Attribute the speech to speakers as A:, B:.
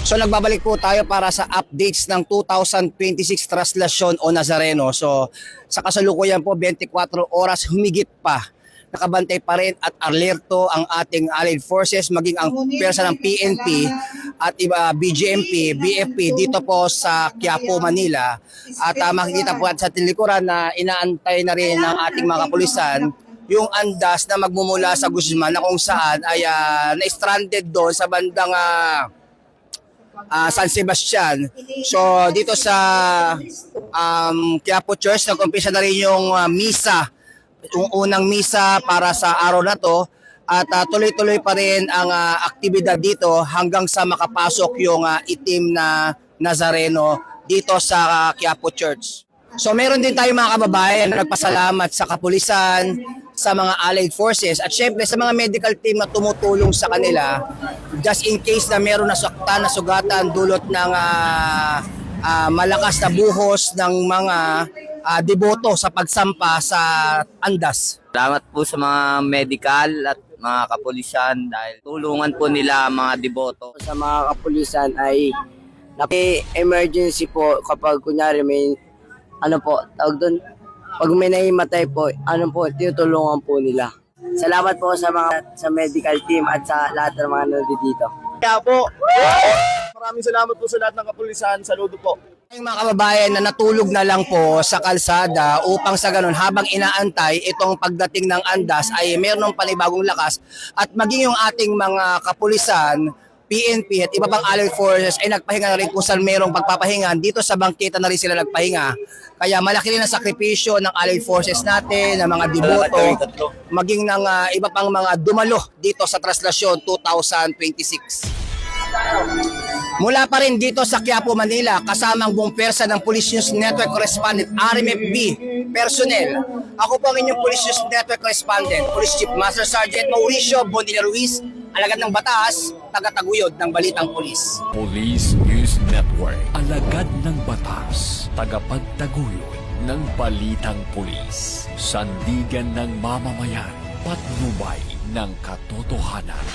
A: So nagbabalik po tayo para sa updates ng 2026 Traslasyon o Nazareno. So sa kasalukuyan po 24 oras humigit pa. Nakabantay pa rin at alerto ang ating allied forces maging ang pwersa ng PNP at iba BGMP, BFP dito po sa Quiapo, Manila. At makikita po at sa tilikuran na inaantay na rin ng ating mga kapulisan yung andas na magmumula sa Guzman na kung saan ay na-stranded doon sa bandang San Sebastian. So dito sa Quiapo Church nag-umpisa na rin yung misa, yung unang misa para sa araw na to at tuloy-tuloy pa rin ang aktibidad dito hanggang sa makapasok yung itim na Nazareno dito sa Quiapo Church. So meron din tayo mga kababayan na nagpasalamat sa kapulisan, sa mga allied forces at syempre sa mga medical team na tumutulong sa kanila just in case na meron nasaktan na sugatan dulot ng malakas na buhos ng mga deboto sa pagsampa sa andas.
B: Salamat po sa mga medical at mga kapulisan dahil tulungan po nila ang mga deboto.
C: Sa mga kapulisan ay emergency po kapag kunyari may tawag doon, pag may naimatay po, tinutulungan po nila. Salamat po sa medical team at sa lahat ng mga nandito.
D: Kaya po, maraming salamat po sa lahat ng kapulisan. Saludo po.
A: Yung mga kababayan na natulog na lang po sa kalsada upang sa ganun habang inaantay itong pagdating ng andas ay meron ng panibagong lakas at maging yung ating mga kapulisan, PNP at iba pang allied forces ay nagpahinga na rin kung saan merong pagpapahinga. Dito sa bangketa na rin sila nagpahinga. Kaya malaki rin ang sakripisyo ng allied forces natin, ng mga deboto, maging ng iba pang mga dumalo dito sa Traslasyon 2026. Mula pa rin dito sa Quiapo, Manila, kasama ang buong pwersa ng Police News Network Correspondent RMFB personnel. Ako po ang inyong Police News Network Correspondent, Police Chief Master Sergeant Mauricio Bondina Ruiz, alagad ng batas, taga-taguyod ng Balitang Pulis.
E: Police News Network, alagad ng batas, tagapagtaguyod ng Balitang Pulis, sandigan ng mamamayan, patnubay ng katotohanan.